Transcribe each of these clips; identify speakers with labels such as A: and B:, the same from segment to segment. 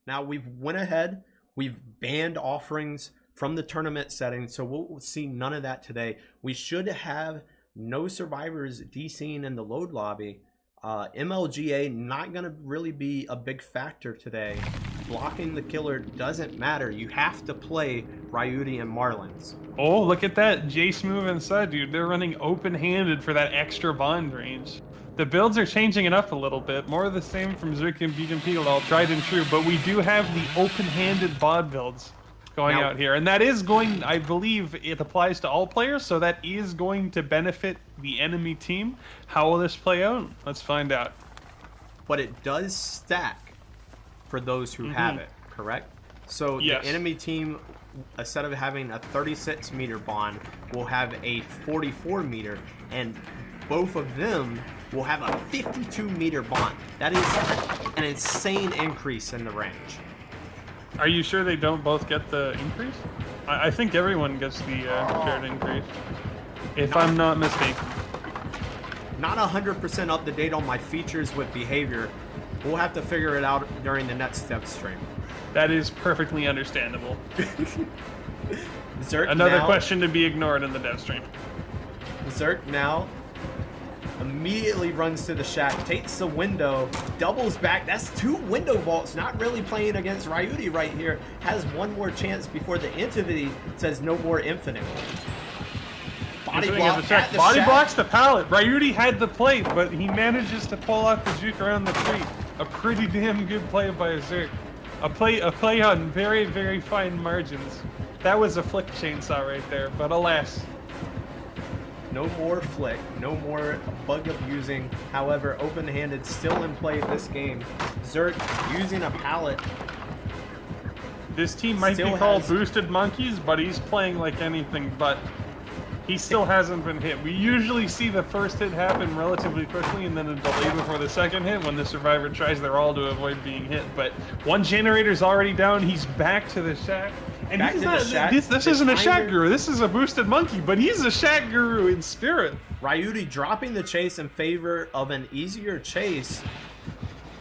A: Now we've went ahead, we've banned offerings from the tournament setting, so we'll see none of that today. We should have no survivors DCing in the load lobby. MLGA not going to really be a big factor today. Blocking the killer doesn't matter. You have to play Ryuti and MarLins.
B: Oh, look at that Jace move inside, dude. They're running open-handed for that extra bond range. The builds are changing it up a little bit. More of the same from Zerk and Beacon all tried and true, but we do have the open-handed bond builds going out here. And that is going, I believe it applies to all players, so that is going to benefit the enemy team. How will this play out? Let's find out.
A: But it does stack for those who have it, correct? So the enemy team, instead of having a 36 meter bond, will have a 44 meter, and both of them will have a 52 meter bond. That is an insane increase in the range.
B: Are you sure they don't both get the increase? I think everyone gets the shared increase, if I'm not mistaken.
A: Not 100% up to date on my features with behavior. We'll have to figure it out during the next step stream.
B: That is perfectly understandable.
A: Zerk
B: Another
A: now,
B: question to be ignored in the dev stream.
A: Zerk now immediately runs to the shack, takes the window, doubles back. That's 2 window vaults, not really playing against Ryuti right here. Has one more chance before the entity says no more infinite. Body block at the
B: Body
A: shack.
B: blocks the pallet. Ryuti had the plate, but he manages to pull off the juke around the tree. A pretty damn good play by Zerk. A play on very, very fine margins. That was a flick chainsaw right there, but alas.
A: No more flick, no more bug abusing. However, open-handed still in play this game. Zerk using a pallet.
B: This team might be called Boosted Monkeys, but he's playing like anything but. He still hasn't been hit. We usually see the first hit happen relatively quickly and then a delay before the second hit when the survivor tries their all to avoid being hit. But one generator's already down. He's back to the shack. And he's not, this isn't a shack guru. This is a boosted monkey, but he's a shack guru in spirit.
A: Ryuti dropping the chase in favor of an easier chase,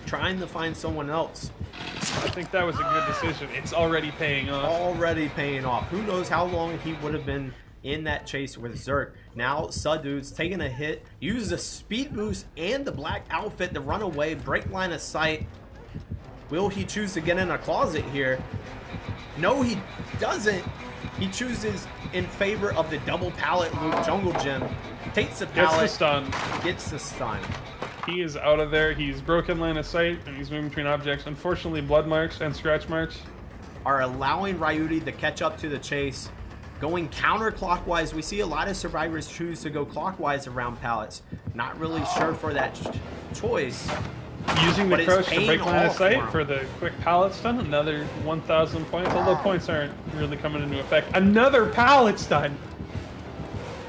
A: trying to find someone else.
B: I think that was a good decision. It's already paying off.
A: Already paying off. Who knows how long he would have been in that chase with Zerk. Now Sudude's taking a hit, uses a speed boost and the black outfit to run away, break line of sight. Will he choose to get in a closet here? No, he doesn't. He chooses in favor of the double pallet loop jungle gym. Takes the pallet,
B: gets the stun.
A: Gets the stun.
B: He is out of there. He's broken line of sight and he's moving between objects. Unfortunately, blood marks and scratch marks
A: are allowing Ryuti to catch up to the chase. Going counterclockwise, we see a lot of survivors choose to go clockwise around pallets. Not really sure for that choice.
B: Using the crouch to break line of sight for the quick pallet stun. Another 1,000 points, although points aren't really coming into effect. Another pallet stun!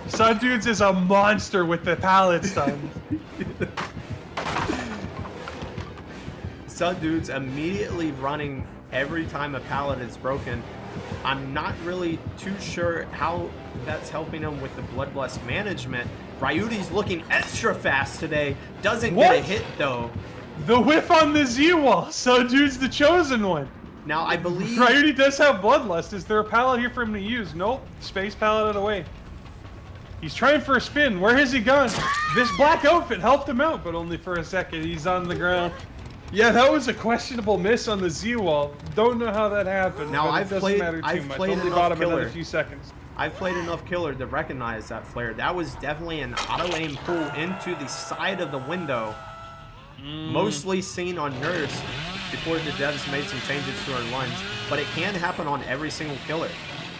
B: Sududes is a monster with the pallet stun.
A: Sududes immediately running every time a pallet is broken. I'm not really too sure how that's helping him with the Bloodlust management. Ryuti's looking extra fast today. Doesn't get a hit though.
B: The whiff on the Z-wall. Sudude's the chosen one.
A: Now I believe
B: Ryuti does have Bloodlust. Is there a pallet here for him to use? Nope. Space pallet out of the way. He's trying for a spin. Where has he gone? This black outfit helped him out, but only for a second. He's on the ground. Yeah, that was a questionable miss on the Z-wall. Don't know how that happened.
A: Now
B: I've played enough
A: killer.
B: A few seconds.
A: I've played enough killer to recognize that flare. That was definitely an auto-aim pull into the side of the window. Mostly seen on Nurse before the devs made some changes to her lunge, but it can happen on every single killer.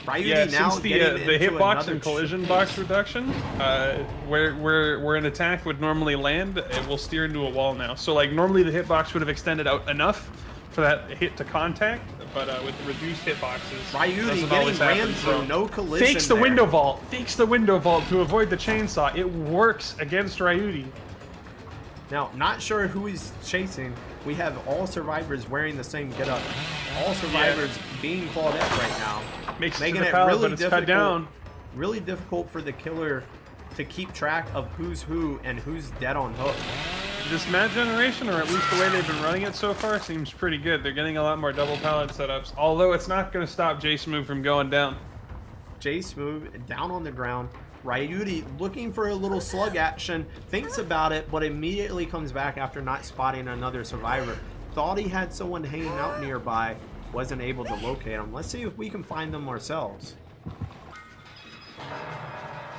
A: Ryuti now
B: since the hitbox and collision box reduction, where an attack would normally land, it will steer into a wall now. So like normally the hitbox would have extended out enough for that hit to contact, but with the reduced hitboxes,
A: Ryuti getting ran through, no collision.
B: Fakes the window vault. Fakes the window vault to avoid the chainsaw. It works against Ryuti.
A: Now, not sure who he's chasing. We have all survivors wearing the same getup. All survivors being clawed up right now.
B: Making it really difficult.
A: Really difficult for the killer to keep track of who's who and who's dead on hook.
B: This map generation, or at least the way they've been running it so far, seems pretty good. They're getting a lot more double pallet setups, although it's not going to stop J-Smooth from going down.
A: J-Smooth down on the ground. Ryuti looking for a little slug action, thinks about it, but immediately comes back after not spotting another survivor. Thought he had someone hanging out nearby, wasn't able to locate him. Let's see if we can find them ourselves.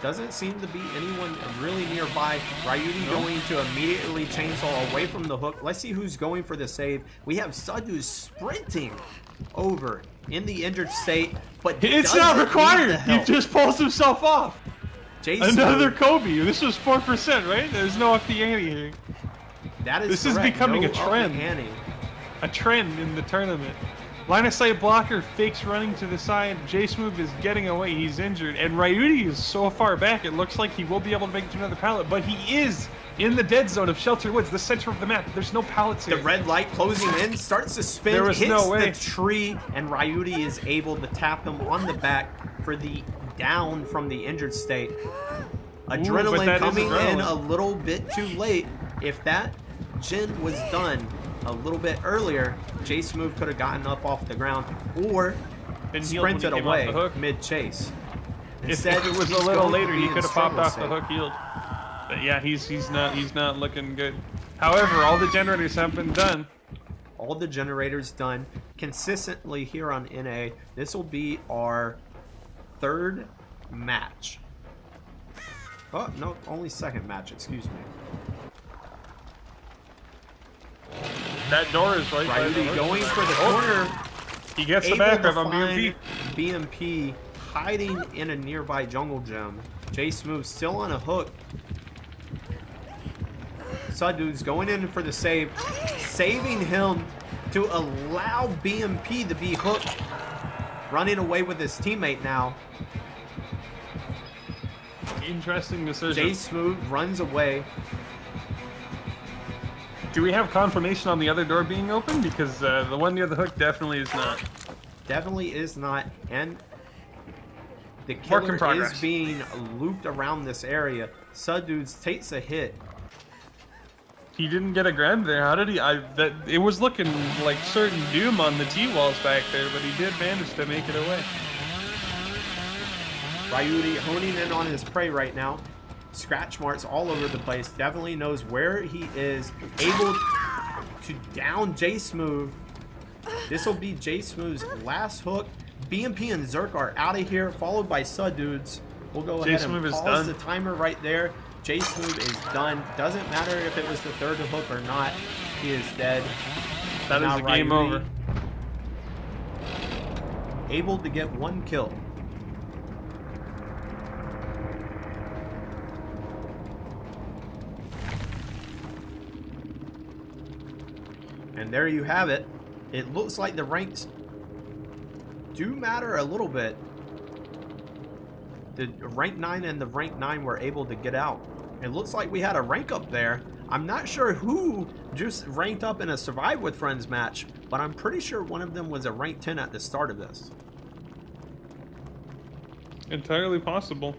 A: Doesn't seem to be anyone really nearby. Ryuti going to immediately chainsaw away from the hook. Let's see who's going for the save. We have Sadu sprinting over in the injured state, but
B: it's not required. He just pulls himself off. Another Kobe. This was 4%, right? There's no up the ante here.
A: That is
B: this
A: correct.
B: Is becoming
A: no
B: a trend. A trend in the tournament. Line of sight blocker fakes running to the side. J-Smooth is getting away. He's injured. And Ryuti is so far back, it looks like he will be able to make it to another pallet. But he is in the dead zone of Shelter Woods, the center of the map. There's no pallets here.
A: The red light closing in, starts to spin,
B: there was
A: hits
B: no way.
A: the tree, and Ryuti is able to tap him on the back for the down from the injured state. Adrenaline coming in a little bit too late. If that gen was done a little bit earlier, J-Smooth could have gotten up off the ground or sprinted away mid-chase.
B: If it was a little later, he could have popped off the hook healed. But yeah, he's not looking good. However, all the generators have been done.
A: All the generators done consistently here on NA. This will be our third match. Oh, no, only second match, excuse me.
B: That door is right.
A: Ryuti going for the corner.
B: He gets the back of a BMP.
A: BMP hiding in a nearby jungle gem. J-Smooth still on a hook. Sadu's going in for the save, saving him to allow BMP to be hooked. Running away with his teammate now.
B: Interesting decision.
A: J-Smooth runs away.
B: Do we have confirmation on the other door being open? Because the one near the hook definitely is not.
A: Definitely is not. And the killer is being looped around this area. Sadudes takes a hit.
B: He didn't get a grab there. How did he? It was looking like certain doom on the T-walls back there, but he did manage to make it away.
A: Ryuti honing in on his prey right now. Scratch marks all over the place. Definitely knows where he is. Able to down J-Smooth. This will be J-Smooth's last hook. BMP and Zerk are out of here, followed by Sadudes. We'll go ahead and pause the timer right there. J-Smooth is done. Doesn't matter if it was the third hook or not. He is dead.
B: That is a game over.
A: Able to get one kill. And there you have it. It looks like the ranks do matter a little bit. The rank 9 and the rank 9 were able to get out. It looks like we had a rank up there. I'm not sure who just ranked up in a Survive with Friends match, but I'm pretty sure one of them was a rank 10 at the start of this.
B: Entirely possible.